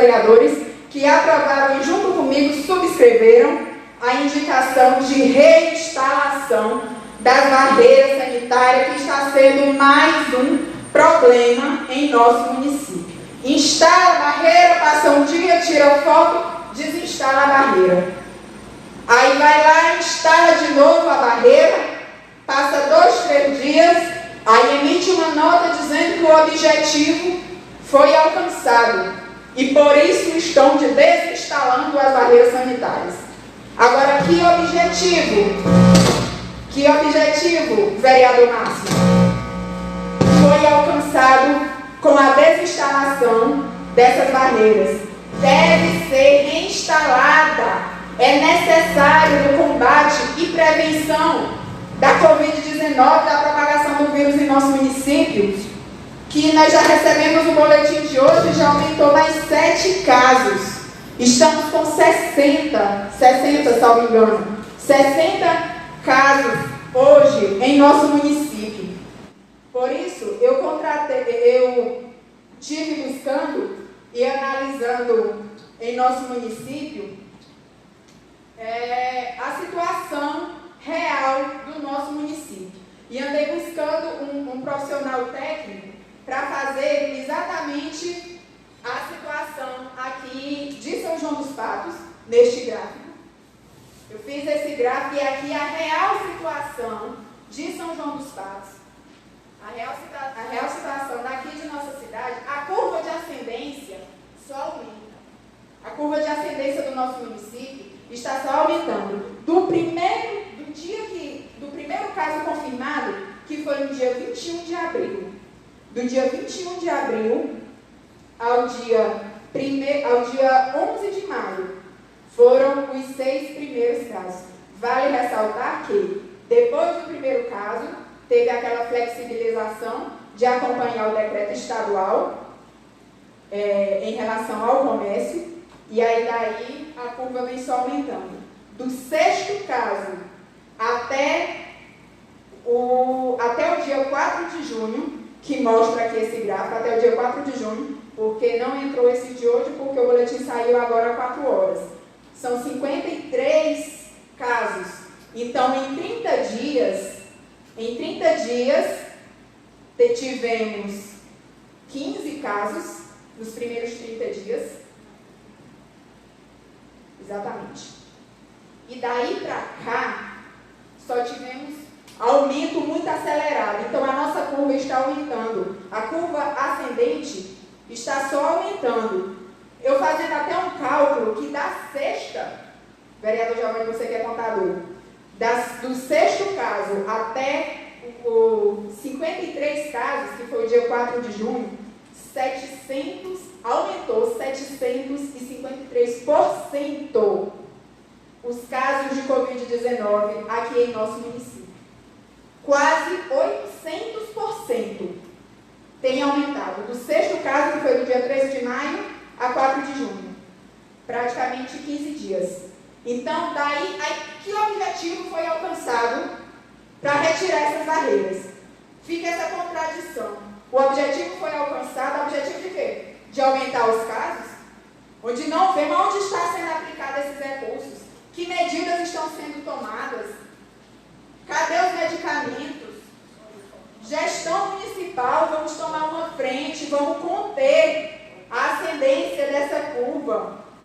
vereadores que aprovaram e junto comigo subscreveram a indicação de reinstalação das barreiras sanitárias, que está sendo mais um problema em nosso município. Instala a barreira, passa um dia, tira foto, desinstala a barreira. Aí vai lá, instala de novo a barreira, passa 2, 3 dias, aí emite uma nota dizendo que o objetivo foi alcançado e por isso estão desinstalando as barreiras sanitárias. Agora, que objetivo, vereador Márcio, foi alcançado com a desinstalação dessas barreiras? Deve ser reinstalada. É necessário no combate e prevenção da Covid-19, da propagação do vírus em nosso município, que nós já recebemos o boletim de hoje, já aumentou mais 7 casos. Estamos com 60, salvo engano, 60 casos hoje em nosso município. Por isso, eu tive buscando e analisando em nosso município a situação real do nosso município. E andei buscando um profissional técnico para fazer exatamente a situação aqui de São João dos Patos, neste gráfico. Eu fiz esse gráfico e aqui a real situação de São João dos Patos. A real situação daqui de nossa cidade, a curva de ascendência só aumenta. A curva de ascendência do nosso município está só aumentando. Do primeiro caso confirmado, que foi no dia 21 de abril. Do dia 21 de abril ao dia 11 de maio, foram os 6 primeiros casos. Vale ressaltar que, depois do primeiro caso, teve aquela flexibilização de acompanhar o decreto estadual em relação ao comércio, e aí daí a curva vem só aumentando. Do 6º caso até o dia 4 de junho, que mostra aqui esse gráfico, até o dia 4 de junho, porque não entrou esse de hoje, porque o boletim saiu agora às 4 horas. São 53 casos. Então, em 30 dias, tivemos 15 casos nos primeiros 30 dias. Exatamente. E daí para cá, só tivemos aumento muito acelerado. Então, a nossa curva está aumentando. A curva ascendente está só aumentando. Eu fazendo até um cálculo que da sexta, vereador Giovanni, você que é contador, do 6º caso até o 53 casos, que foi o dia 4 de junho, aumentou 753% os casos de Covid-19 aqui em nosso município. Quase 800% tem aumentado. Do 6º caso, que foi do dia 13 de maio a 4 de junho. Praticamente 15 dias. Então, daí, que objetivo foi alcançado para retirar essas barreiras? Fica essa contradição. O objetivo foi alcançado, o objetivo de quê? De aumentar os casos? Onde não vemos onde está sendo aplicados esses recursos. Que medidas estão sendo tomadas? Cadê os medicamentos? Gestão municipal, vamos tomar uma frente, vamos conter